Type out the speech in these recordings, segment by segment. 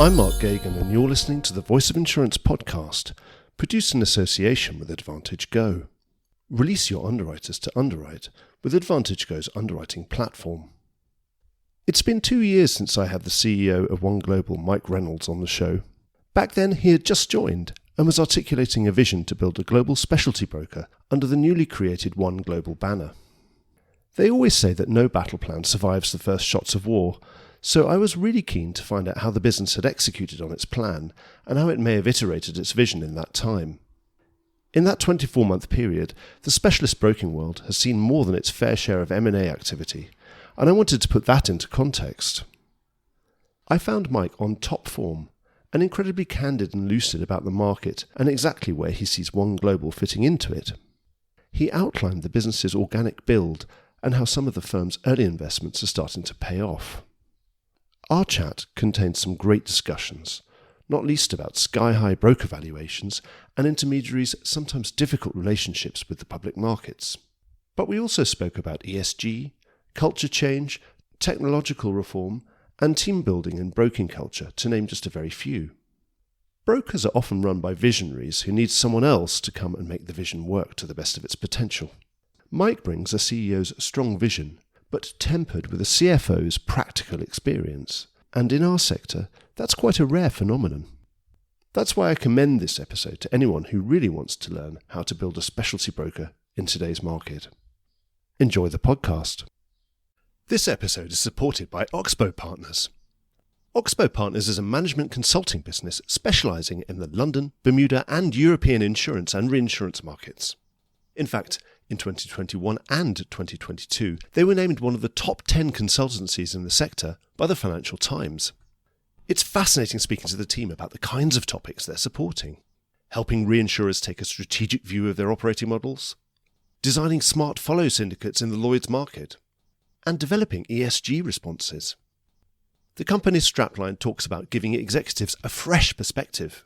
I'm Mark Gagan, and you're listening to the Voice of Insurance podcast, produced in association with Advantage Go. Release your underwriters to underwrite with Advantage Go's underwriting platform. It's been 2 years since I had the CEO of Oneglobal, Mike Reynolds, on the show. Back then, he had just joined and was articulating a vision to build a global specialty broker under the newly created Oneglobal banner. They always say that no battle plan survives the first shots of war, so I was really keen to find out how the business had executed on its plan and how it may have iterated its vision in that time. In that 24-month period, the specialist broking world has seen more than its fair share of M&A activity, and I wanted to put that into context. I found Mike on top form, and incredibly candid and lucid about the market and exactly where he sees Oneglobal fitting into it. He outlined the business's organic build and how some of the firm's early investments are starting to pay off. Our chat contained some great discussions, not least about sky-high broker valuations and intermediaries' sometimes difficult relationships with the public markets. But we also spoke about ESG, culture change, technological reform, and team building and broking culture, to name just a very few. Brokers are often run by visionaries who need someone else to come and make the vision work to the best of its potential. Mike brings a CEO's strong vision, but tempered with a CFO's practical experience. And in our sector, that's quite a rare phenomenon. That's why I commend this episode to anyone who really wants to learn how to build a specialty broker in today's market. Enjoy the podcast. This episode is supported by Oxbow Partners. Oxbow Partners is a management consulting business specialising in the London, Bermuda and European insurance and reinsurance markets. In fact, in 2021 and 2022, they were named one of the top 10 consultancies in the sector by the Financial Times. It's fascinating speaking to the team about the kinds of topics they're supporting. Helping reinsurers take a strategic view of their operating models, designing smart follow syndicates in the Lloyd's market, and developing ESG responses. The company's strapline talks about giving executives a fresh perspective.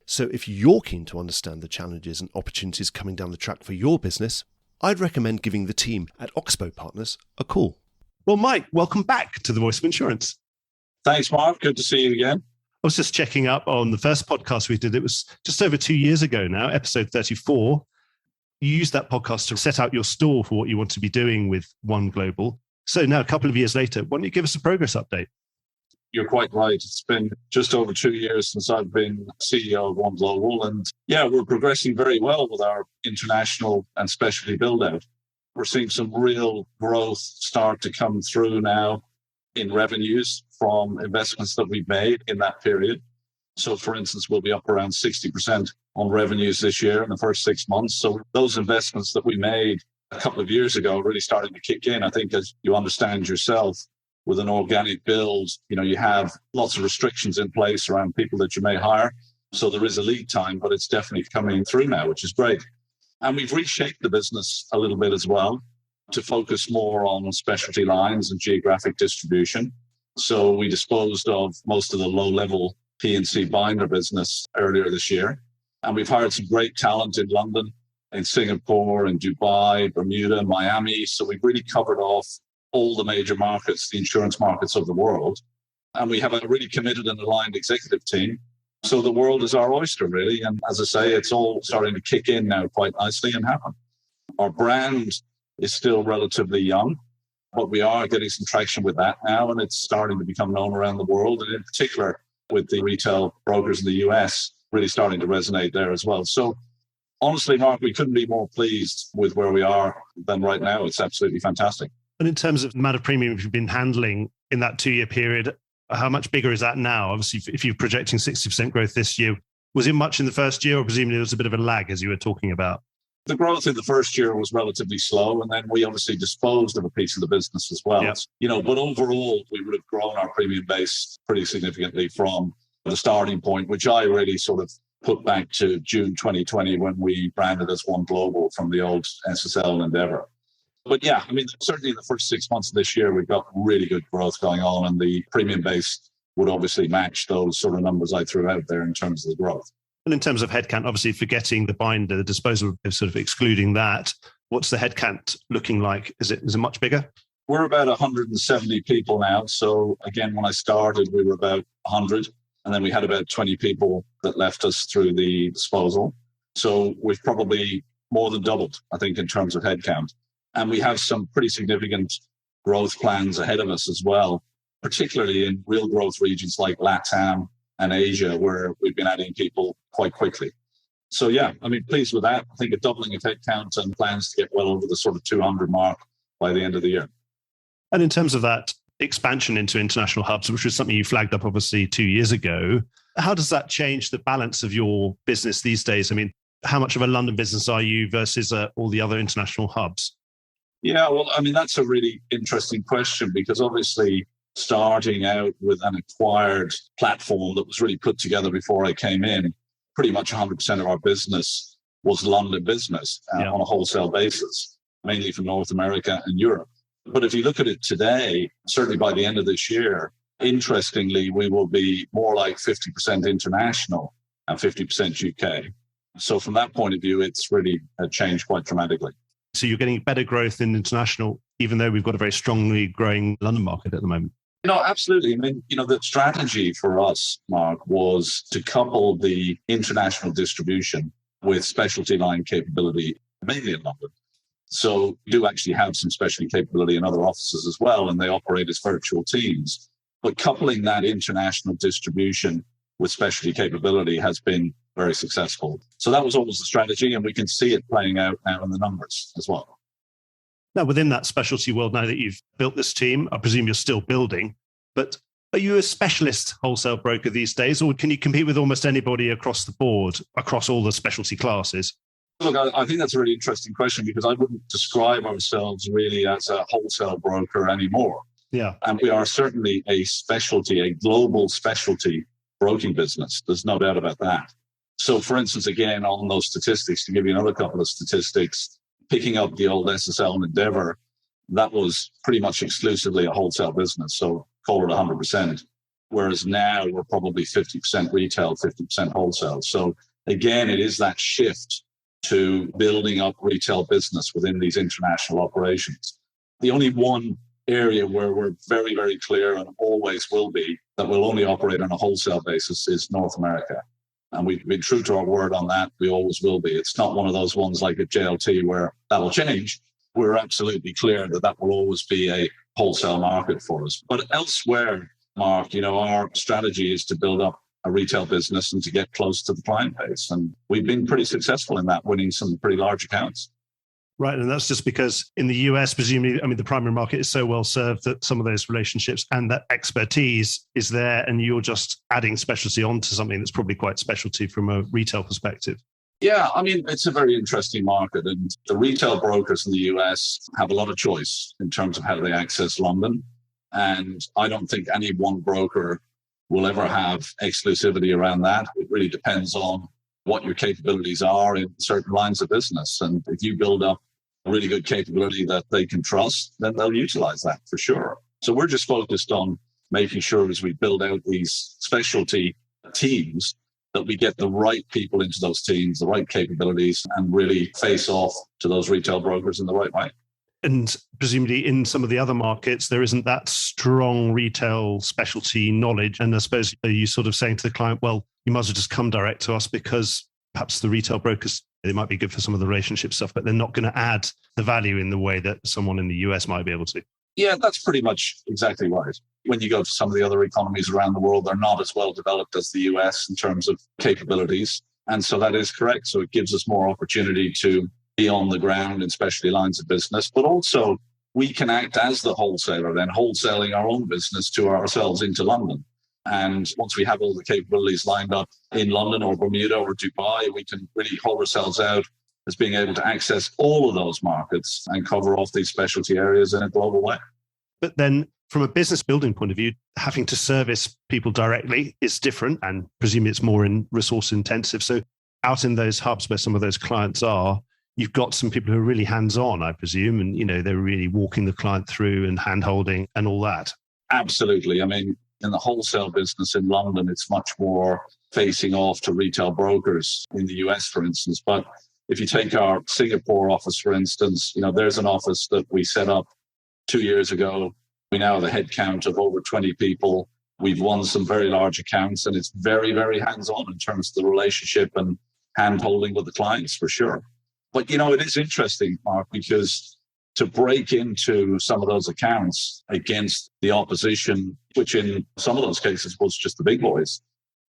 So if you're keen to understand the challenges and opportunities coming down the track for your business, I'd recommend giving the team at Oxbow Partners a call. Well, Mike, welcome back to the Voice of Insurance. Thanks, Mark. Good to see you again. I was just checking up on the first podcast we did. It was just over 2 years ago now, episode 34. You used that podcast to set out your stall for what you want to be doing with Oneglobal. So now, a couple of years later, why don't you give us a progress update? You're quite right. It's been just over 2 years since I've been CEO of Oneglobal. And yeah, we're progressing very well with our international and specialty build-out. We're seeing some real growth start to come through now in revenues from investments that we've made in that period. So for instance, we'll be up around 60% on revenues this year in the first 6 months. So those investments that we made a couple of years ago are really starting to kick in. I think as you understand yourself, with an organic build, you have lots of restrictions in place around people that you may hire. So there is a lead time, but it's definitely coming through now, which is great. And we've reshaped the business a little bit as well to focus more on specialty lines and geographic distribution. So we disposed of most of the low-level P&C binder business earlier this year. And we've hired some great talent in London, in Singapore, in Dubai, Bermuda, Miami. So we've really covered off all the major markets, the insurance markets of the world. And we have a really committed and aligned executive team. So the world is our oyster, really. And as I say, it's all starting to kick in now quite nicely and happen. Our brand is still relatively young, but we are getting some traction with that now. And it's starting to become known around the world. And in particular, with the retail brokers in the US, really starting to resonate there as well. So honestly, Mark, we couldn't be more pleased with where we are than right now. It's absolutely fantastic. And in terms of the amount of premium you've been handling in that 2 year period, how much bigger is that now? Obviously, if you're projecting 60% growth this year, was it much in the first year, or presumably there was a bit of a lag as you were talking about? The growth in the first year was relatively slow, and then we obviously disposed of a piece of the business as well. Yep. But overall, we would have grown our premium base pretty significantly from the starting point, which I really sort of put back to June 2020 when we branded as Oneglobal from the old SSL Endeavour. But yeah, certainly in the first 6 months of this year, we've got really good growth going on, and the premium base would obviously match those sort of numbers I threw out there in terms of the growth. And in terms of headcount, obviously forgetting the binder, the disposal, sort of excluding that, what's the headcount looking like? Is it much bigger? We're about 170 people now. So again, when I started, we were about 100. And then we had about 20 people that left us through the disposal. So we've probably more than doubled, I think, in terms of headcount. And we have some pretty significant growth plans ahead of us as well, particularly in real growth regions like LATAM and Asia, where we've been adding people quite quickly. So yeah, I mean, pleased with that. I think a doubling of headcount and plans to get well over the sort of 200 mark by the end of the year. And in terms of that expansion into international hubs, which was something you flagged up obviously 2 years ago, how does that change the balance of your business these days? I mean, how much of a London business are you versus all the other international hubs? Yeah, well, I mean, that's a really interesting question because obviously starting out with an acquired platform that was really put together before I came in, pretty much 100% of our business was London business on a wholesale basis, mainly from North America and Europe. But if you look at it today, certainly by the end of this year, interestingly, we will be more like 50% international and 50% UK. So from that point of view, it's really changed quite dramatically. So you're getting better growth in international, even though we've got a very strongly growing London market at the moment. No, absolutely. I mean, the strategy for us, Mark, was to couple the international distribution with specialty line capability, mainly in London. So we do actually have some specialty capability in other offices as well, and they operate as virtual teams. But coupling that international distribution with specialty capability has been very successful. So that was always the strategy, and we can see it playing out now in the numbers as well. Now, within that specialty world, now that you've built this team, I presume you're still building, but are you a specialist wholesale broker these days, or can you compete with almost anybody across the board, across all the specialty classes? Look, I think that's a really interesting question because I wouldn't describe ourselves really as a wholesale broker anymore. Yeah. And we are certainly a specialty, a global specialty broking business. There's no doubt about that. So for instance, again, on those statistics, to give you another couple of statistics, picking up the old SSL and Endeavour, that was pretty much exclusively a wholesale business. So call it 100%. Whereas now we're probably 50% retail, 50% wholesale. So again, it is that shift to building up retail business within these international operations. The only one area where we're very, very clear and always will be that we'll only operate on a wholesale basis is North America. And we've been true to our word on that. We always will be. It's not one of those ones like at JLT where that'll change. We're absolutely clear that that will always be a wholesale market for us. But elsewhere, Mark, our strategy is to build up a retail business and to get close to the client base. And we've been pretty successful in that, winning some pretty large accounts. Right. And that's just because in the US, presumably, the primary market is so well served that some of those relationships and that expertise is there, and you're just adding specialty onto something that's probably quite specialty from a retail perspective. Yeah, it's a very interesting market. And the retail brokers in the US have a lot of choice in terms of how they access London. And I don't think any one broker will ever have exclusivity around that. It really depends on what your capabilities are in certain lines of business. And if you build up a really good capability that they can trust, then they'll utilize that for sure. So we're just focused on making sure as we build out these specialty teams that we get the right people into those teams, the right capabilities, and really face off to those retail brokers in the right way. And presumably in some of the other markets, there isn't that strong retail specialty knowledge. And I suppose are you sort of saying to the client, well, you might as well just come direct to us because perhaps the retail brokers, they might be good for some of the relationship stuff, but they're not going to add the value in the way that someone in the US might be able to. Yeah, that's pretty much exactly right. When you go to some of the other economies around the world, they're not as well developed as the US in terms of capabilities. And so that is correct. So it gives us more opportunity to be on the ground in specialty lines of business, but also we can act as the wholesaler, then wholesaling our own business to ourselves into London. And once we have all the capabilities lined up in London or Bermuda or Dubai, we can really hold ourselves out as being able to access all of those markets and cover off these specialty areas in a global way. But then from a business building point of view, having to service people directly is different, and presumably it's more in resource intensive. So out in those hubs where some of those clients are, you've got some people who are really hands-on, I presume, and they're really walking the client through and hand-holding and all that. Absolutely. In the wholesale business in London, it's much more facing off to retail brokers in the US, for instance. But if you take our Singapore office, for instance, there's an office that we set up 2 years ago. We now have a headcount of over 20 people. We've won some very large accounts, and it's very, very hands-on in terms of the relationship and hand-holding with the clients for sure. But, it is interesting, Mark, because to break into some of those accounts against the opposition, which in some of those cases was just the big boys,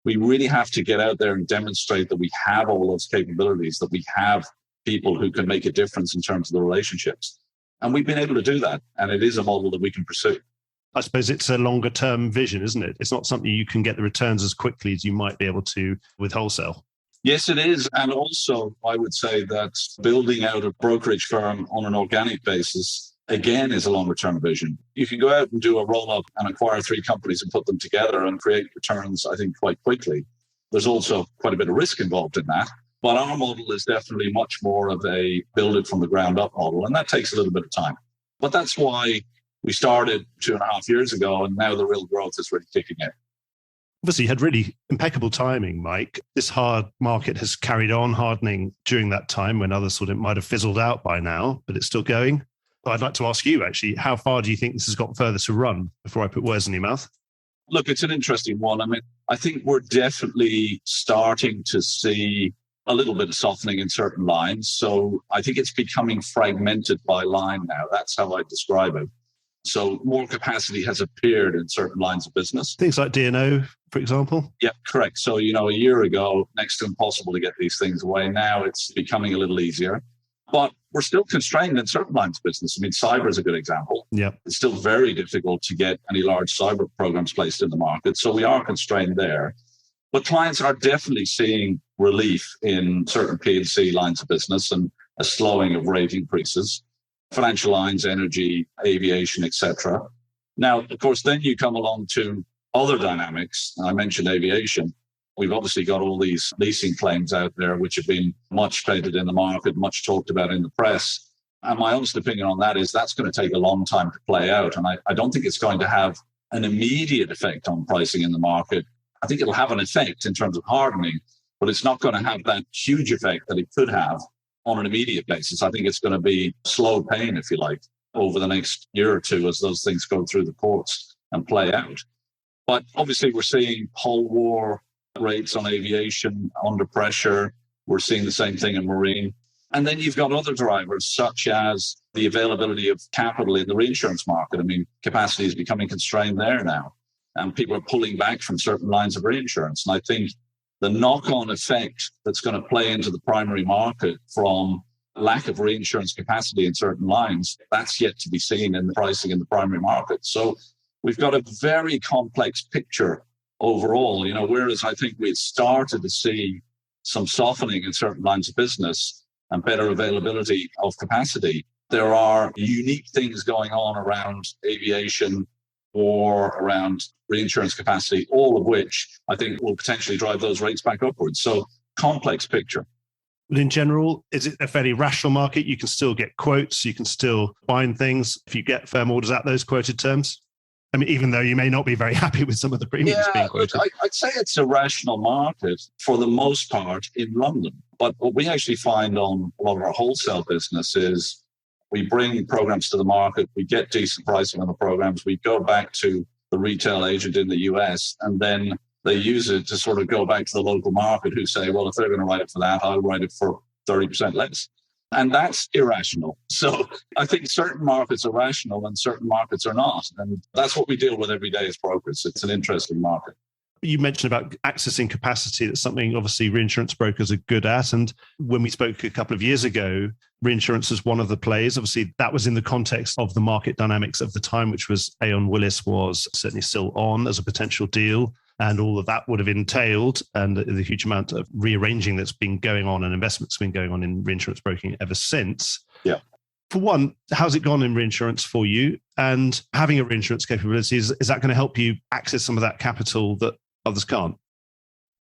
we really have to get out there and demonstrate that we have all those capabilities, that we have people who can make a difference in terms of the relationships. And we've been able to do that. And it is a model that we can pursue. I suppose it's a longer term vision, isn't it? It's not something you can get the returns as quickly as you might be able to with wholesale. Yes, it is. And also, I would say that building out a brokerage firm on an organic basis, again, is a longer term vision. You can go out and do a roll up and acquire 3 companies and put them together and create returns, I think, quite quickly. There's also quite a bit of risk involved in that. But our model is definitely much more of a build it from the ground up model. And that takes a little bit of time. But that's why we started 2.5 years ago, and now the real growth is really kicking in. Obviously, you had really impeccable timing, Mike. This hard market has carried on hardening during that time when others thought it might have fizzled out by now, but it's still going. But I'd like to ask you, actually, how far do you think this has got further to run before I put words in your mouth? Look, it's an interesting one. I mean, I think we're definitely starting to see a little bit of softening in certain lines. So I think it's becoming fragmented by line now. That's how I describe it. So more capacity has appeared in certain lines of business. Things like D&O, for example? Yeah, correct. So, a year ago, next to impossible to get these things away. Now it's becoming a little easier. But we're still constrained in certain lines of business. I mean, cyber is a good example. Yeah. It's still very difficult to get any large cyber programs placed in the market. So we are constrained there. But clients are definitely seeing relief in certain P&C lines of business and a slowing of rate increases. Financial lines, energy, aviation, etc. Now, of course, then you come along to other dynamics. I mentioned aviation. We've obviously got all these leasing claims out there, which have been much traded in the market, much talked about in the press. And my honest opinion on that is that's going to take a long time to play out. And I don't think it's going to have an immediate effect on pricing in the market. I think it'll have an effect in terms of hardening, but it's not going to have that huge effect that it could have on an immediate basis. I think it's going to be slow pain, if you like, over the next year or two as those things go through the courts and play out. But obviously, we're seeing whole war rates on aviation under pressure. We're seeing the same thing in marine. And then you've got other drivers, such as the availability of capital in the reinsurance market. I mean, capacity is becoming constrained there now, and people are pulling back from certain lines of reinsurance. And I think the knock-on effect that's going to play into the primary market from lack of reinsurance capacity in certain lines, that's yet to be seen in the pricing in the primary market. So we've got a very complex picture overall, whereas I think we'd started to see some softening in certain lines of business and better availability of capacity. There are unique things going on around aviation or around reinsurance capacity, all of which I think will potentially drive those rates back upwards. So complex picture. But in general, is it a fairly rational market? You can still get quotes, you can still bind things if you get firm orders at those quoted terms? I mean, even though you may not be very happy with some of the premiums being quoted. Look, I'd say it's a rational market for the most part in London. But what we actually find on a lot of our wholesale business is we bring programs to the market, we get decent pricing on the programs, we go back to the retail agent in the US, and then they use it to sort of go back to the local market who say, well, if they're going to write it for that, I'll write it for 30% less. And that's irrational. So I think certain markets are rational and certain markets are not. And that's what we deal with every day as brokers. It's an interesting market. You mentioned about accessing capacity. That's something obviously reinsurance brokers are good at. And when we spoke a couple of years ago, reinsurance was one of the plays. Obviously, that was in the context of the market dynamics of the time, which was Aon Willis was certainly still on as a potential deal. And all of that would have entailed, and the huge amount of rearranging that's been going on and investments been going on in reinsurance broking ever since. Yeah. For one, how's it gone in reinsurance for you? And having a reinsurance capability, is that going to help you access some of that capital that others can't?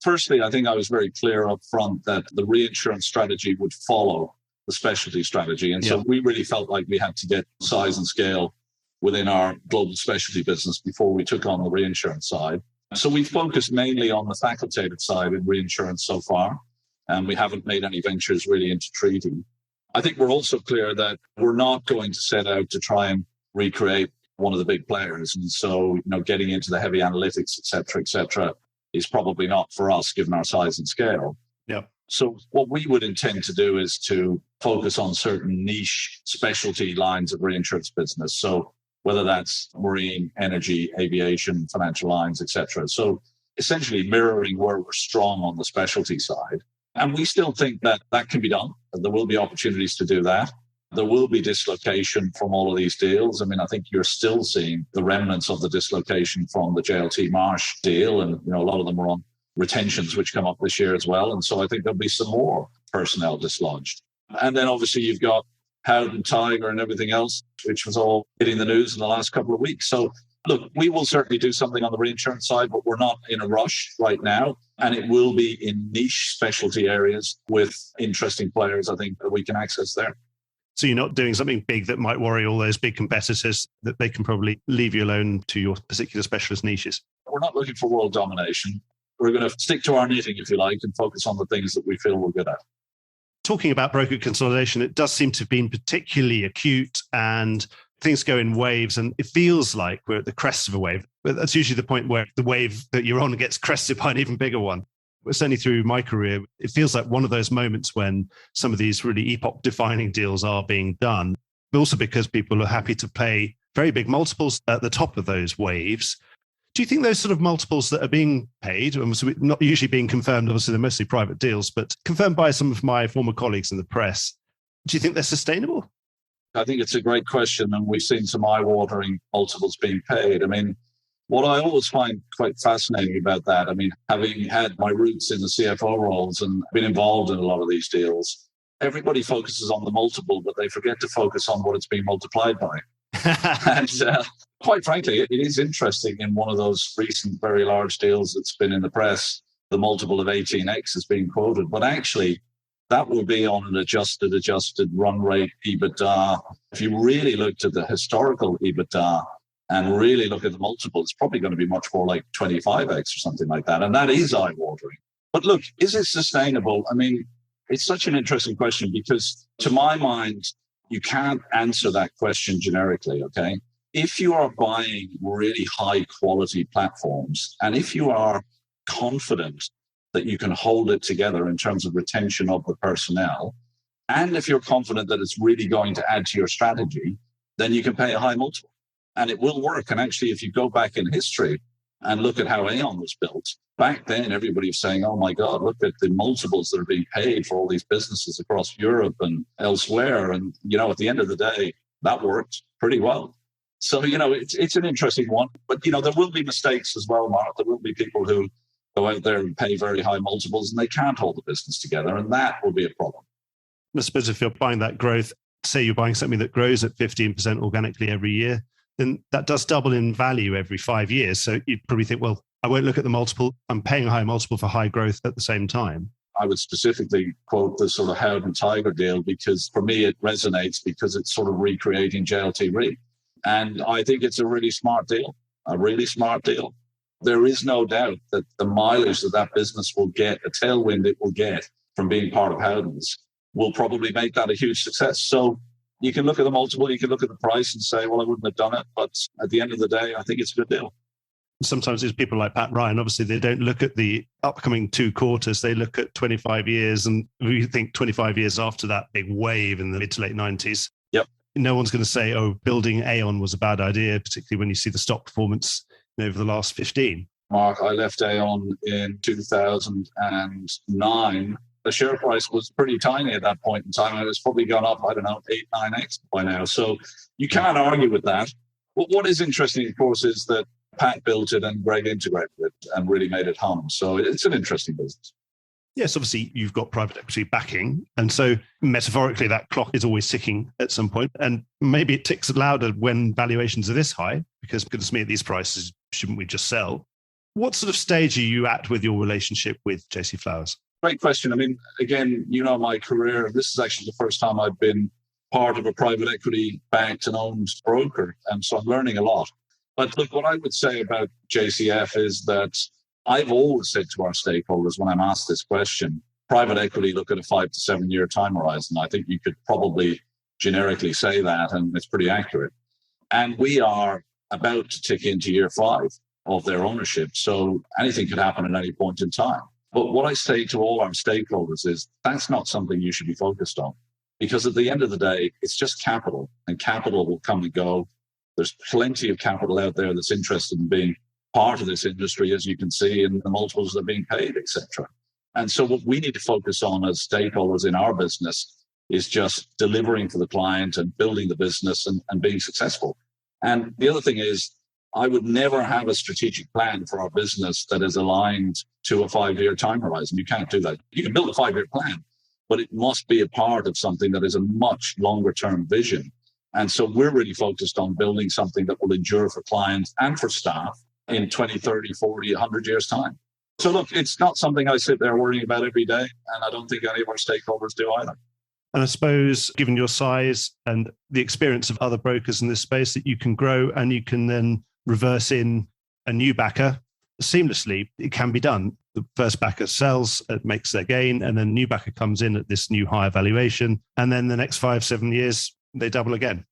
Firstly, I think I was very clear up front that the reinsurance strategy would follow the specialty strategy. And so we really felt like we had to get size and scale within our global specialty business before we took on the reinsurance side. So we focused mainly on the facultative side in reinsurance so far, and we haven't made any ventures really into treaty. I think we're also clear that we're not going to set out to try and recreate one of the big players. And so, getting into the heavy analytics, et cetera, is probably not for us given our size and scale. Yeah. So what we would intend to do is to focus on certain niche specialty lines of reinsurance business. So whether that's marine, energy, aviation, financial lines, et cetera. So essentially mirroring where we're strong on the specialty side. And we still think that that can be done. There will be opportunities to do that. There will be dislocation from all of these deals. I mean, I think you're still seeing the remnants of the dislocation from the JLT Marsh deal. And, a lot of them are on retentions, which come up this year as well. And so I think there'll be some more personnel dislodged. And then obviously you've got Howden Tiger and everything else, which was all hitting the news in the last couple of weeks. So look, we will certainly do something on the reinsurance side, but we're not in a rush right now. And it will be in niche specialty areas with interesting players, I think, that we can access there. So you're not doing something big that might worry all those big competitors, that they can probably leave you alone to your particular specialist niches? We're not looking for world domination. We're going to stick to our knitting, if you like, and focus on the things that we feel we're good at. Talking about broker consolidation, it does seem to have been particularly acute and things go in waves, and it feels like we're at the crest of a wave. But that's usually the point where the wave that you're on gets crested by an even bigger one. Certainly through my career, it feels like one of those moments when some of these really epoch-defining deals are being done, but also because people are happy to pay very big multiples at the top of those waves. Do you think those sort of multiples that are being paid, not usually being confirmed, obviously they're mostly private deals, but confirmed by some of my former colleagues in the press, do you think they're sustainable? I think it's a great question, and we've seen some eye-watering multiples being paid. I mean, what I always find quite fascinating about that, I mean, having had my roots in the CFO roles and been involved in a lot of these deals, everybody focuses on the multiple, but they forget to focus on what it's being multiplied by. And quite frankly, it is interesting in one of those recent very large deals that's been in the press, the multiple of 18x is being quoted, but actually that will be on an adjusted run rate EBITDA. If you really looked at the historical EBITDA and really look at the multiple, it's probably going to be much more like 25x or something like that. And that is eye-watering. But look, is it sustainable? I mean, it's such an interesting question because to my mind, you can't answer that question generically, okay? If you are buying really high quality platforms, and if you are confident that you can hold it together in terms of retention of the personnel, and if you're confident that it's really going to add to your strategy, then you can pay a high multiple. And it will work. And actually, if you go back in history and look at how Aon was built, back then everybody was saying, oh my God, look at the multiples that are being paid for all these businesses across Europe and elsewhere. And, at the end of the day, that worked pretty well. So, it's an interesting one. But, there will be mistakes as well, Mark. There will be people who go out there and pay very high multiples and they can't hold the business together. And that will be a problem. I suppose if you're buying that growth, say you're buying something that grows at 15% organically every year, then that does double in value every 5 years. So you'd probably think, well, I won't look at the multiple. I'm paying a high multiple for high growth at the same time. I would specifically quote the sort of Howden Tiger deal because for me it resonates because it's sort of recreating JLT Re. And I think it's a really smart deal, There is no doubt that the mileage that business will get, the tailwind it will get from being part of Howden's will probably make that a huge success. So you can look at the multiple, you can look at the price and say, well, I wouldn't have done it. But at the end of the day, I think it's a good deal. Sometimes it's people like Pat Ryan. Obviously, they don't look at the upcoming 2 quarters. They look at 25 years. And we think 25 years after that big wave in the mid to late 90s. Yep. No one's going to say, oh, building Aon was a bad idea, particularly when you see the stock performance over the last 15. Mark, I left Aon in 2009. The share price was pretty tiny at that point in time. It was probably gone up, 8, 9x by now. So you can't argue with that. But what is interesting, of course, is that Pat built it and Greg integrated it and really made it hum. So it's an interesting business. Yes, obviously you've got private equity backing. And so metaphorically, that clock is always ticking at some point. And maybe it ticks louder when valuations are this high, because goodness me, at these prices, shouldn't we just sell? What sort of stage are you at with your relationship with JC Flowers? Great question. I mean, again, my career, this is actually the first time I've been part of a private equity backed and owned broker. And so I'm learning a lot. But look, what I would say about JCF is that I've always said to our stakeholders when I'm asked this question, private equity look at a 5 to 7 year time horizon. I think you could probably generically say that, and it's pretty accurate. And we are about to tick into year 5 of their ownership. So anything could happen at any point in time. But what I say to all our stakeholders is that's not something you should be focused on, because at the end of the day, it's just capital, and capital will come and go. There's plenty of capital out there that's interested in being part of this industry, as you can see in the multiples that are being paid, etc. And so what we need to focus on as stakeholders in our business is just delivering for the client and building the business and being successful. And the other thing is, I would never have a strategic plan for our business that is aligned to a 5-year time horizon. You can't do that. You can build a 5-year plan, but it must be a part of something that is a much longer term vision. And so we're really focused on building something that will endure for clients and for staff in 20, 30, 40, 100 years time. So look, it's not something I sit there worrying about every day. And I don't think any of our stakeholders do either. And I suppose, given your size and the experience of other brokers in this space, that you can grow and you can then reverse in a new backer seamlessly. It can be done. The first backer sells, it makes their gain, and then new backer comes in at this new higher valuation. And then the next 5-7 years, they double again.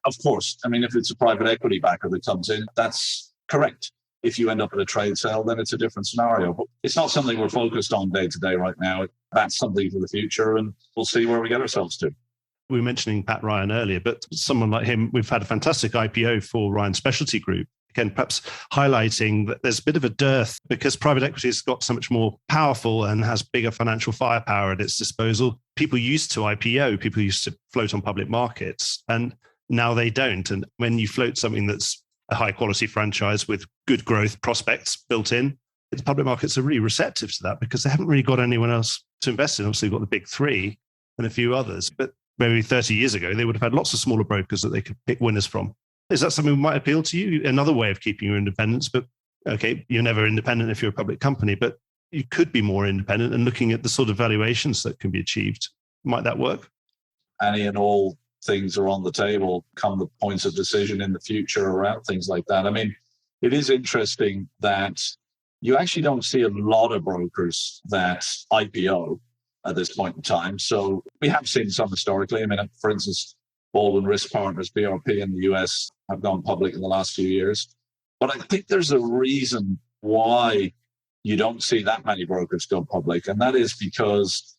Of course. I mean, if it's a private equity backer that comes in, that's correct. If you end up at a trade sale, then it's a different scenario. But it's not something we're focused on day to day right now. That's something for the future, and we'll see where we get ourselves to. We were mentioning Pat Ryan earlier, but someone like him, we've had a fantastic IPO for Ryan Specialty Group. Again, perhaps highlighting that there's a bit of a dearth because private equity has got so much more powerful and has bigger financial firepower at its disposal. People used to IPO, people used to float on public markets, and now they don't. And when you float something that's a high quality franchise with good growth prospects built in, the public markets are really receptive to that because they haven't really got anyone else to invest in. Obviously, you've got the big three and a few others, but maybe 30 years ago, they would have had lots of smaller brokers that they could pick winners from. Is that something that might appeal to you? Another way of keeping your independence, but okay, you're never independent if you're a public company, but you could be more independent and looking at the sort of valuations that can be achieved. Might that work? Any and all things are on the table come the points of decision in the future around things like that. I mean, it is interesting that you actually don't see a lot of brokers that IPO at this point in time. So we have seen some historically. I mean, for instance, Baldwin Risk Partners, BRP in the US, have gone public in the last few years. But I think there's a reason why you don't see that many brokers go public. And that is because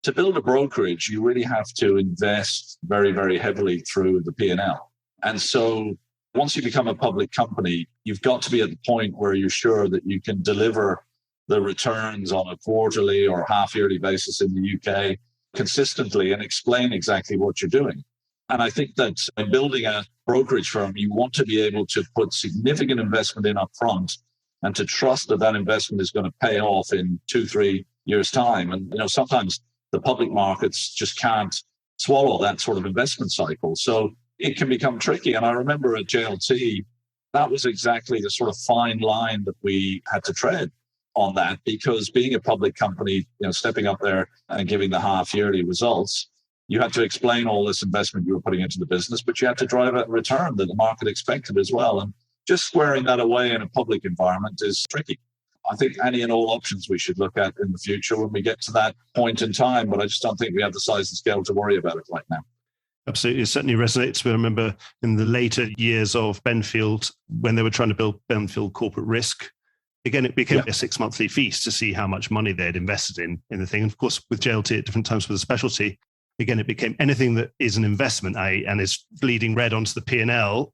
to build a brokerage, you really have to invest very, very heavily through the P&L. And so once you become a public company, you've got to be at the point where you're sure that you can deliver the returns on a quarterly or half-yearly basis in the UK consistently and explain exactly what you're doing. And I think that in building a brokerage firm, you want to be able to put significant investment in up front and to trust that that investment is going to pay off in 2-3 years' time. And, sometimes the public markets just can't swallow that sort of investment cycle. So it can become tricky. And I remember at JLT, that was exactly the sort of fine line that we had to tread on that, because being a public company, stepping up there and giving the half-yearly results, you had to explain all this investment you were putting into the business, but you had to drive a return that the market expected as well. And just squaring that away in a public environment is tricky. I think any and all options we should look at in the future when we get to that point in time, but I just don't think we have the size and scale to worry about it right now. Absolutely. It certainly resonates. I remember in the later years of Benfield, when they were trying to build Benfield Corporate Risk, again, it became a 6-monthly feast to see how much money they had invested in the thing. And of course, with JLT at different times with a specialty, again, it became anything that is an investment, and is bleeding red onto the P&L,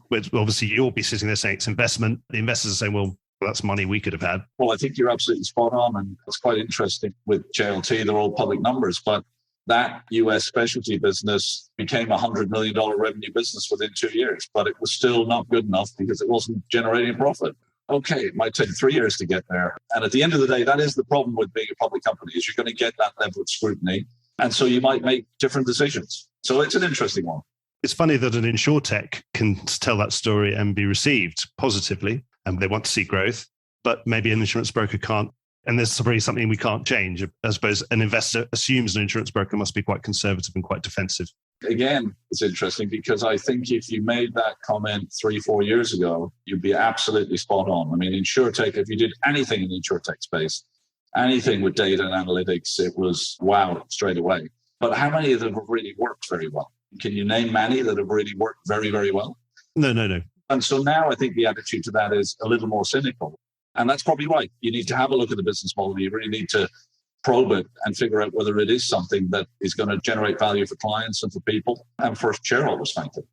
which obviously you'll be sitting there saying it's investment. The investors are saying, well, that's money we could have had. Well, I think you're absolutely spot on. And it's quite interesting with JLT. They're all public numbers, but that US specialty business became a $100 million revenue business within 2 years, but it was still not good enough because it wasn't generating profit. Okay, it might take 3 years to get there. And at the end of the day, that is the problem with being a public company, is you're going to get that level of scrutiny. And so you might make different decisions. So it's an interesting one. It's funny that an insurtech can tell that story and be received positively, and they want to see growth, but maybe an insurance broker can't. And there's probably something we can't change. I suppose an investor assumes an insurance broker must be quite conservative and quite defensive. Again, it's interesting because I think if you made that comment 3-4 years ago, you'd be absolutely spot on. I mean, insurtech, if you did anything in the insurtech space, anything with data and analytics, it was wow straight away. But how many of them have really worked very well? Can you name many that have really worked very, very well? No. And so now I think the attitude to that is a little more cynical. And that's probably right. You need to have a look at the business model. You really need to probe it and figure out whether it is something that is going to generate value for clients and for people and for shareholders, frankly.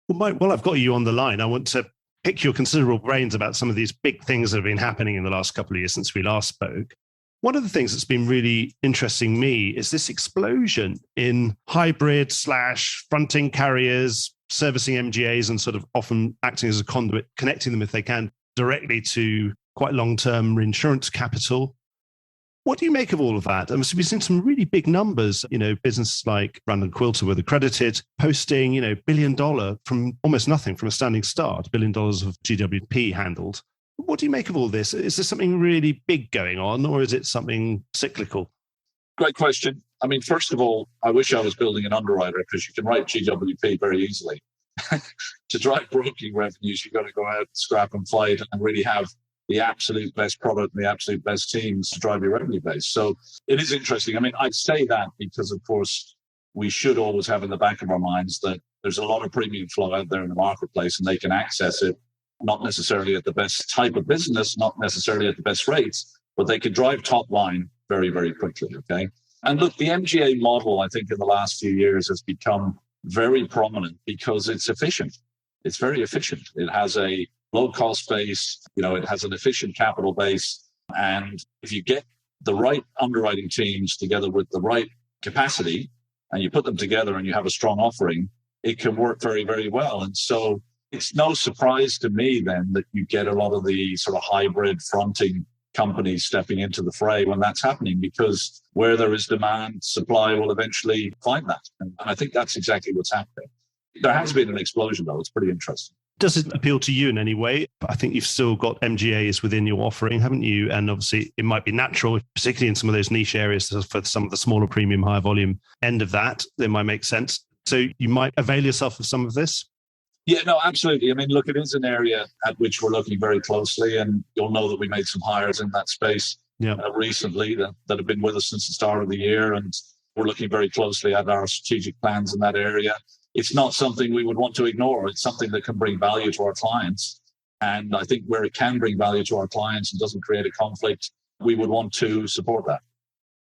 Well, Mike, while I've got you on the line, I want to pick your considerable brains about some of these big things that have been happening in the last couple of years since we last spoke. One of the things that's been really interesting me is this explosion in hybrid / fronting carriers, servicing MGAs and sort of often acting as a conduit, connecting them if they can directly to quite long-term reinsurance capital. What do you make of all of that? And we've seen some really big numbers, businesses like Brandon Quilter with Accredited posting, $1 billion from almost nothing, from a standing start, $1 billion of GWP handled. What do you make of all this? Is there something really big going on, or is it something cyclical? Great question. I mean, first of all, I wish I was building an underwriter because you can write GWP very easily. To drive broking revenues, you've got to go out, scrap and fight and really have the absolute best product and the absolute best teams to drive your revenue base. So it is interesting. I mean, I say that because, of course, we should always have in the back of our minds that there's a lot of premium flow out there in the marketplace and they can access it, not necessarily at the best type of business, not necessarily at the best rates, but they can drive top line very, very quickly, okay? And look, the MGA model, I think in the last few years has become very prominent because it's efficient. It's very efficient. It has a low cost base, it has an efficient capital base. And if you get the right underwriting teams together with the right capacity and you put them together and you have a strong offering, it can work very, very well. And so it's no surprise to me then that you get a lot of the sort of hybrid fronting companies stepping into the fray when that's happening, because where there is demand, supply will eventually find that. And I think that's exactly what's happening. There has been an explosion, though. It's pretty interesting. Does it appeal to you in any way? I think you've still got MGAs within your offering, haven't you? And obviously, it might be natural, particularly in some of those niche areas for some of the smaller premium, higher volume end of that. It might make sense. So you might avail yourself of some of this? Yeah, no, absolutely. I mean, look, it is an area at which we're looking very closely, and you'll know that we made some hires in that space recently that have been with us since the start of the year, and we're looking very closely at our strategic plans in that area. It's not something we would want to ignore. It's something that can bring value to our clients. And I think where it can bring value to our clients and doesn't create a conflict, we would want to support that.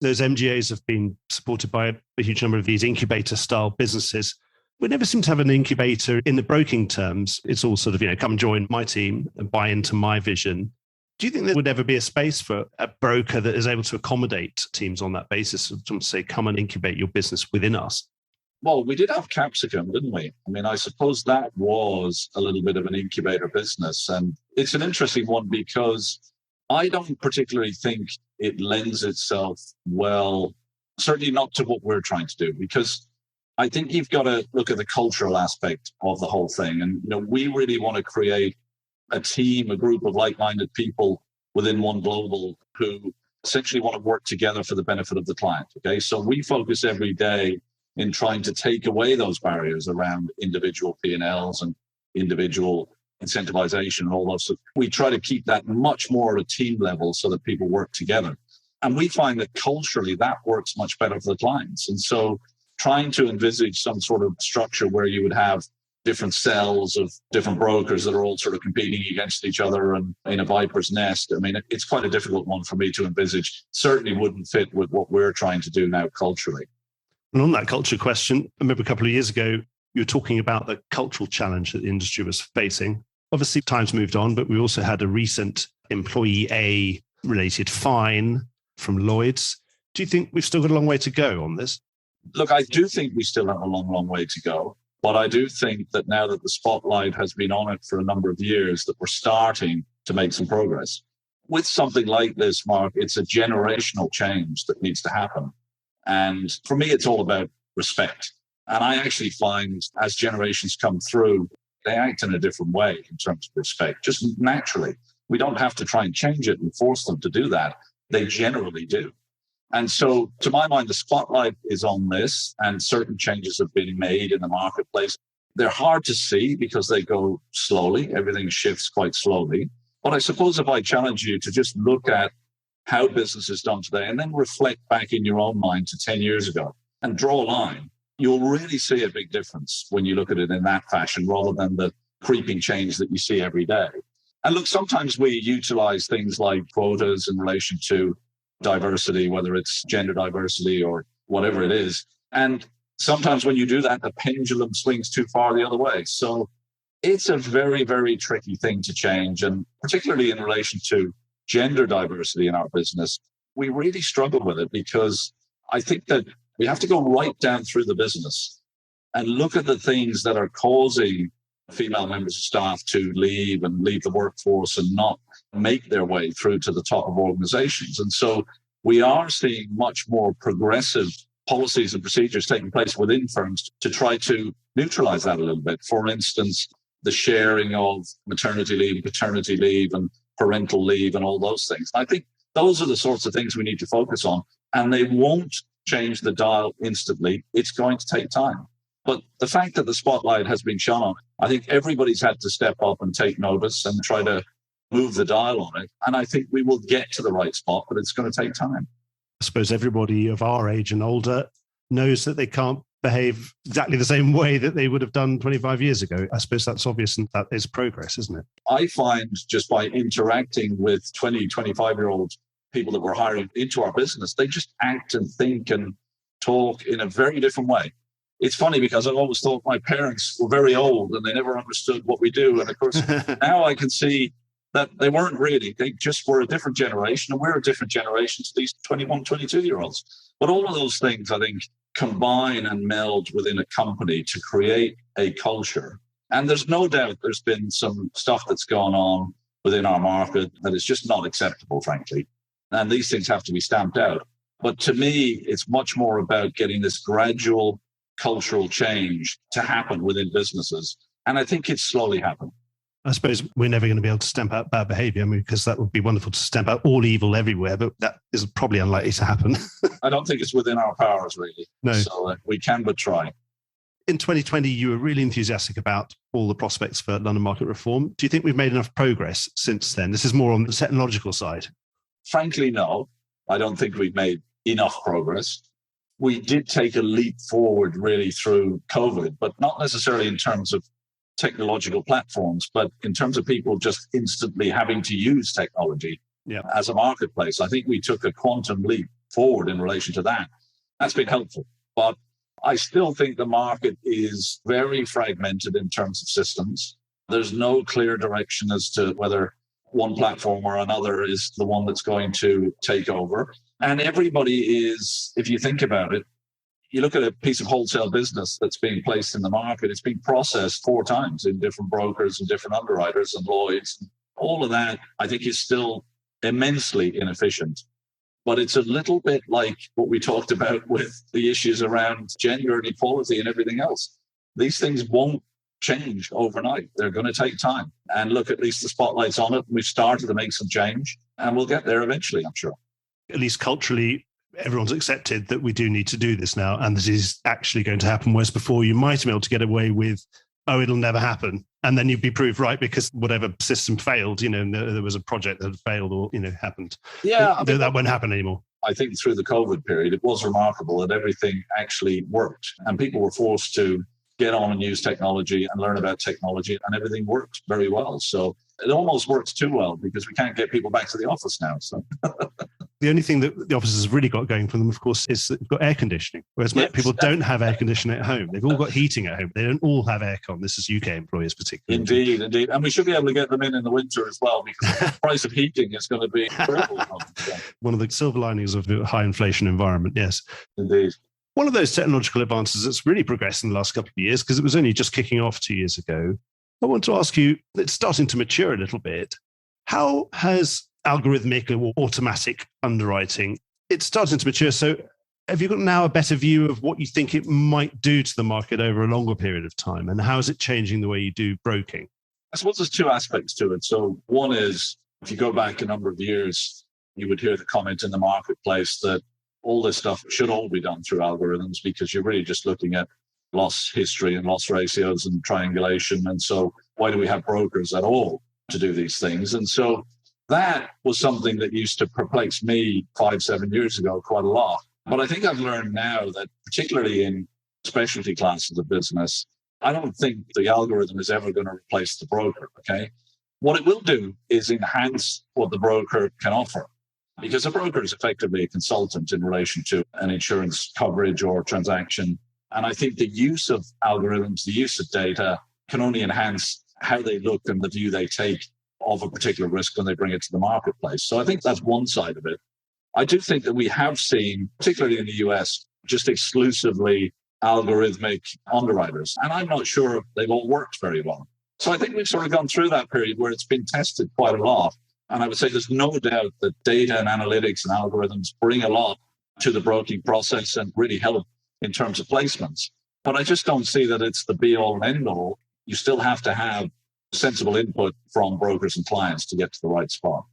Those MGAs have been supported by a huge number of these incubator-style businesses. We never seem to have an incubator in the broking terms. It's all sort of, come join my team and buy into my vision. Do you think there would ever be a space for a broker that is able to accommodate teams on that basis, to say, come and incubate your business within us? Well, we did have Capsicum, didn't we? I mean, I suppose that was a little bit of an incubator business. And it's an interesting one because I don't particularly think it lends itself well, certainly not to what we're trying to do, because I think you've got to look at the cultural aspect of the whole thing. And, we really want to create a team, a group of like-minded people within Oneglobal who essentially want to work together for the benefit of the client. Okay. So we focus every day in trying to take away those barriers around individual P&Ls and individual incentivization and all those. So we try to keep that much more at a team level so that people work together. And we find that culturally that works much better for the clients. And so trying to envisage some sort of structure where you would have different cells of different brokers that are all sort of competing against each other and in a viper's nest. I mean, it's quite a difficult one for me to envisage. Certainly wouldn't fit with what we're trying to do now culturally. And on that culture question, I remember a couple of years ago, you were talking about the cultural challenge that the industry was facing. Obviously, times moved on, but we also had a recent employee A-related fine from Lloyd's. Do you think we've still got a long way to go on this? Look, I do think we still have a long, long way to go. But I do think that now that the spotlight has been on it for a number of years, that we're starting to make some progress. With something like this, Mark, it's a generational change that needs to happen. And for me, it's all about respect. And I actually find as generations come through, they act in a different way in terms of respect, just naturally. We don't have to try and change it and force them to do that. They generally do. And so to my mind, the spotlight is on this and certain changes have been made in the marketplace. They're hard to see because they go slowly. Everything shifts quite slowly. But I suppose if I challenge you to just look at how business is done today and then reflect back in your own mind to 10 years ago and draw a line, you'll really see a big difference when you look at it in that fashion rather than the creeping change that you see every day. And look, sometimes we utilize things like quotas in relation to diversity, whether it's gender diversity or whatever it is. And sometimes when you do that, the pendulum swings too far the other way. So it's a very, very tricky thing to change. And particularly in relation to gender diversity in our business, we really struggle with it because I think that we have to go right down through the business and look at the things that are causing female members of staff to leave the workforce and not make their way through to the top of organizations. And so we are seeing much more progressive policies and procedures taking place within firms to try to neutralize that a little bit. For instance, the sharing of maternity leave, paternity leave, and parental leave, and all those things. I think those are the sorts of things we need to focus on, and they won't change the dial instantly. It's going to take time. But the fact that the spotlight has been shone on, I think everybody's had to step up and take notice and try to move the dial on it. And I think we will get to the right spot, but it's going to take time. I suppose everybody of our age and older knows that they can't behave exactly the same way that they would have done 25 years ago. I suppose that's obvious, and that is progress, isn't it? I find just by interacting with 20, 25-year-old people that we're hiring into our business, they just act and think and talk in a very different way. It's funny because I've always thought my parents were very old and they never understood what we do. And of course, now I can see that they weren't really. They just were a different generation, and we're a different generation to these 21, 22-year-olds. But all of those things, I think, combine and meld within a company to create a culture. And there's no doubt there's been some stuff that's gone on within our market that is just not acceptable, frankly. And these things have to be stamped out. But to me, it's much more about getting this gradual cultural change to happen within businesses. And I think it's slowly happened. I suppose we're never going to be able to stamp out bad behavior. I mean, because that would be wonderful to stamp out all evil everywhere, but that is probably unlikely to happen. I don't think it's within our powers, really. No. So we can but try. In 2020, you were really enthusiastic about all the prospects for London market reform. Do you think we've made enough progress since then? This is more on the technological side. Frankly, no. I don't think we've made enough progress. We did take a leap forward really through COVID, but not necessarily in terms of technological platforms, but in terms of people just instantly having to use technology as a marketplace. I think we took a quantum leap forward in relation to that. That's been helpful. But I still think the market is very fragmented in terms of systems. There's no clear direction as to whether one platform or another is the one that's going to take over. And everybody is, if you think about it, you look at a piece of wholesale business that's being placed in the market, it's been processed 4 times in different brokers and different underwriters and Lloyds. All of that, I think, is still immensely inefficient. But it's a little bit like what we talked about with the issues around gender and equality and everything else. These things won't change overnight. They're going to take time. And look, at least the spotlight's on it. We've started to make some change, and we'll get there eventually, I'm sure. At least culturally, everyone's accepted that we do need to do this now, and this is actually going to happen. Whereas before, you might have been able to get away with, oh, it'll never happen. And then you'd be proved right because whatever system failed, there was a project that had failed or, happened. Yeah. That won't happen anymore. I think through the COVID period, it was remarkable that everything actually worked and people were forced to get on and use technology and learn about technology, and everything worked very well. So it almost works too well because we can't get people back to the office now. So the only thing that the offices have really got going for them, of course, is that they've got air conditioning, whereas people don't have air conditioning at home. They've all got heating at home. They don't all have aircon. This is UK employers particularly. Indeed. And we should be able to get them in the winter as well, because the price of heating is going to be incredible. One of the silver linings of the high inflation environment, yes. Indeed. One of those technological advances that's really progressed in the last couple of years, because it was only just kicking off 2 years ago, I want to ask you, it's starting to mature a little bit. How has algorithmic or automatic underwriting, it's starting to mature. So have you got now a better view of what you think it might do to the market over a longer period of time? And how is it changing the way you do broking? I suppose there's 2 aspects to it. So one is, if you go back a number of years, you would hear the comment in the marketplace that all this stuff should all be done through algorithms because you're really just looking at loss history and loss ratios and triangulation. And so why do we have brokers at all to do these things? And so that was something that used to perplex me 5-7 years ago quite a lot. But I think I've learned now that particularly in specialty classes of business, I don't think the algorithm is ever going to replace the broker, okay? What it will do is enhance what the broker can offer, because a broker is effectively a consultant in relation to an insurance coverage or transaction. And I think the use of algorithms, the use of data can only enhance how they look and the view they take of a particular risk when they bring it to the marketplace. So I think that's one side of it. I do think that we have seen, particularly in the US, just exclusively algorithmic underwriters. And I'm not sure they've all worked very well. So I think we've sort of gone through that period where it's been tested quite a lot. And I would say there's no doubt that data and analytics and algorithms bring a lot to the broking process and really help in terms of placements. But I just don't see that it's the be all and end all. You still have to have sensible input from brokers and clients to get to the right spot.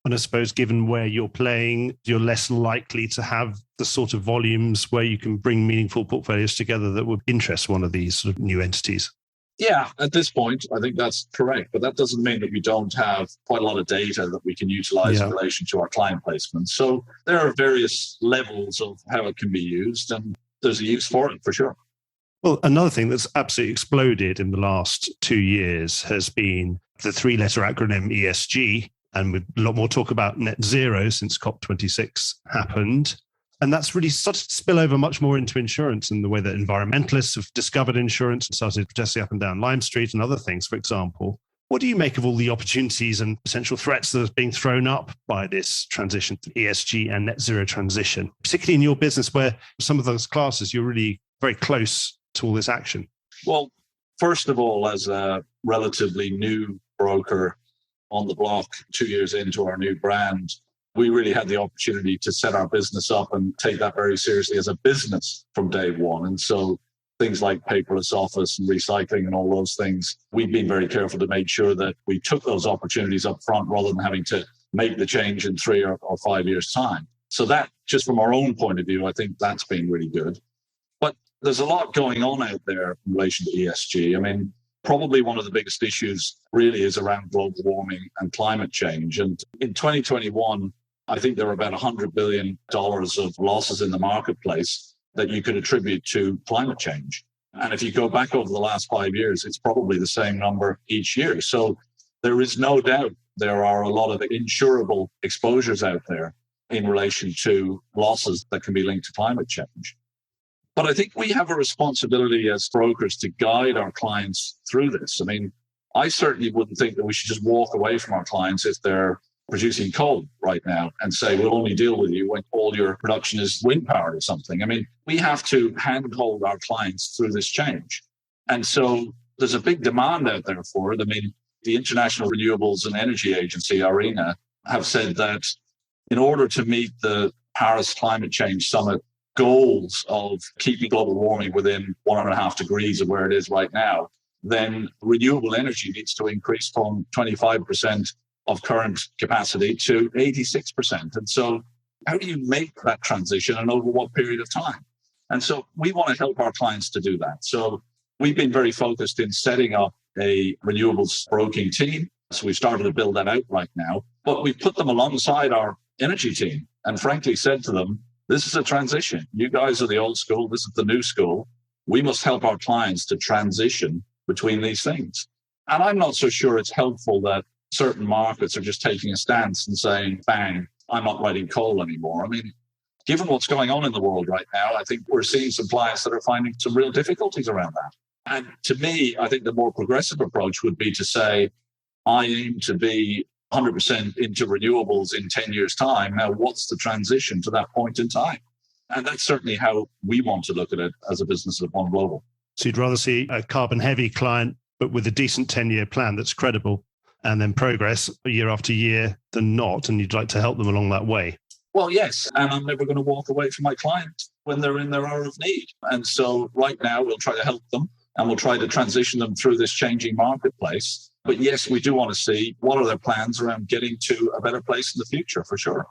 And I suppose given where you're playing, you're less likely to have the sort of volumes where you can bring meaningful portfolios together that would interest one of these sort of new entities. Yeah, at this point, I think that's correct. But that doesn't mean that we don't have quite a lot of data that we can utilize in relation to our client placements. So there are various levels of how it can be used, and there's a use for it for sure. Well, another thing that's absolutely exploded in the last 2 years has been the 3-letter acronym ESG. And with a lot more talk about net zero since COP26 happened. And that's really started to spill over much more into insurance and the way that environmentalists have discovered insurance and started protesting up and down Lime Street and other things, for example. What do you make of all the opportunities and potential threats that are being thrown up by this transition to ESG and net zero transition, particularly in your business where some of those classes, you're really very close to all this action? Well, first of all, as a relatively new broker on the block 2 years into our new brand, we really had the opportunity to set our business up and take that very seriously as a business from day one. And so things like paperless office and recycling and all those things, we've been very careful to make sure that we took those opportunities up front rather than having to make the change in 3 or 5 years' time. So that, just from our own point of view, I think that's been really good. But there's a lot going on out there in relation to ESG. I mean, probably one of the biggest issues really is around global warming and climate change. And in 2021, I think there were about $100 billion of losses in the marketplace that you could attribute to climate change. And if you go back over the last 5 years, it's probably the same number each year. So there is no doubt there are a lot of insurable exposures out there in relation to losses that can be linked to climate change. But I think we have a responsibility as brokers to guide our clients through this. I mean, I certainly wouldn't think that we should just walk away from our clients if they're producing coal right now and say, we'll only deal with you when all your production is wind powered or something. I mean, we have to handhold our clients through this change. And so there's a big demand out there for it. I mean, the International Renewables and Energy Agency, IRENA, have said that in order to meet the Paris Climate Change Summit goals of keeping global warming within 1.5 degrees of where it is right now, then renewable energy needs to increase from 25% of current capacity to 86%. And so how do you make that transition and over what period of time? And so we want to help our clients to do that. So we've been very focused in setting up a renewables broking team. So we've started to build that out right now, but we've put them alongside our energy team and frankly said to them, this is a transition. You guys are the old school. This is the new school. We must help our clients to transition between these things. And I'm not so sure it's helpful that certain markets are just taking a stance and saying, bang, I'm not writing coal anymore. I mean, given what's going on in the world right now, I think we're seeing some clients that are finding some real difficulties around that. And to me, I think the more progressive approach would be to say, I aim to be 100% into renewables in 10 years' time. Now, what's the transition to that point in time? And that's certainly how we want to look at it as a business at Oneglobal. So you'd rather see a carbon-heavy client, but with a decent 10-year plan that's credible, and then progress year after year than not, and you'd like to help them along that way? Well, yes. And I'm never going to walk away from my client when they're in their hour of need. And so right now, we'll try to help them and we'll try to transition them through this changing marketplace. But yes, we do want to see what are their plans around getting to a better place in the future, for sure.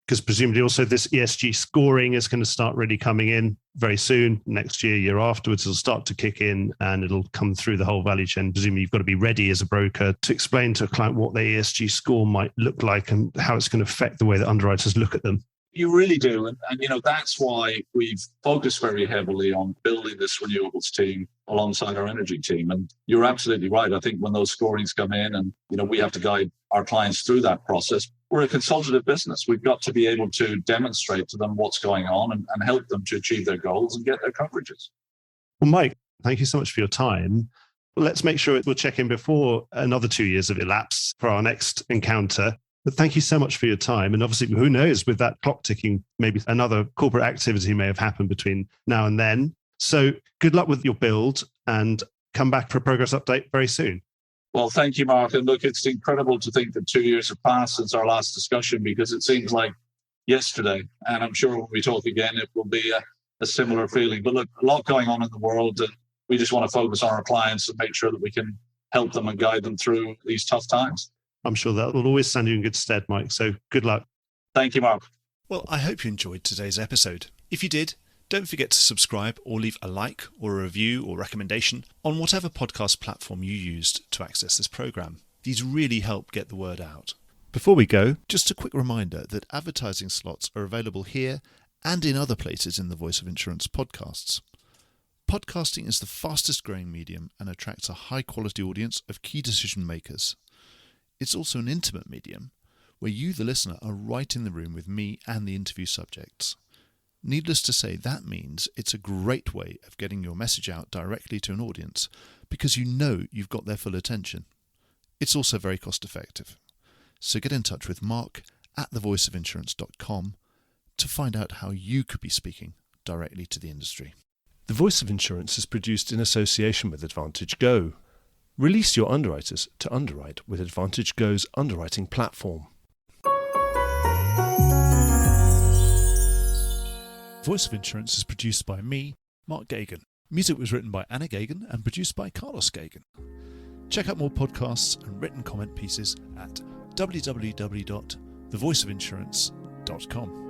Because presumably also this ESG scoring is going to start really coming in very soon. Next year, year afterwards, it'll start to kick in and it'll come through the whole value chain. Presumably you've got to be ready as a broker to explain to a client what their ESG score might look like and how it's going to affect the way that underwriters look at them. You really do. And that's why we've focused very heavily on building this renewables team alongside our energy team. And you're absolutely right. I think when those scorings come in and, we have to guide our clients through that process, we're a consultative business. We've got to be able to demonstrate to them what's going on and help them to achieve their goals and get their coverages. Well, Mike, thank you so much for your time. Let's make sure we'll check in before another 2 years have elapsed for our next encounter. But thank you so much for your time. And obviously, who knows, with that clock ticking, maybe another corporate activity may have happened between now and then. So good luck with your build and come back for a progress update very soon. Well, thank you, Mark. And look, it's incredible to think that 2 years have passed since our last discussion, because it seems like yesterday. And I'm sure when we talk again, it will be a similar feeling. But look, a lot going on in the world, and we just want to focus on our clients and make sure that we can help them and guide them through these tough times. I'm sure that will always stand you in good stead, Mike. So good luck. Thank you, Mark. Well, I hope you enjoyed today's episode. If you did, don't forget to subscribe or leave a like or a review or recommendation on whatever podcast platform you used to access this program. These really help get the word out. Before we go, just a quick reminder that advertising slots are available here and in other places in the Voice of Insurance podcasts. Podcasting is the fastest growing medium and attracts a high quality audience of key decision makers. It's also an intimate medium where you, the listener, are right in the room with me and the interview subjects. Needless to say, that means it's a great way of getting your message out directly to an audience because you know you've got their full attention. It's also very cost effective. So get in touch with Mark at thevoiceofinsurance.com to find out how you could be speaking directly to the industry. The Voice of Insurance is produced in association with Advantage Go. Release your underwriters to underwrite with Advantage Go's underwriting platform. Voice of Insurance is produced by me, Mark Gagan. Music was written by Anna Gagan and produced by Carlos Gagan. Check out more podcasts and written comment pieces at www.thevoiceofinsurance.com.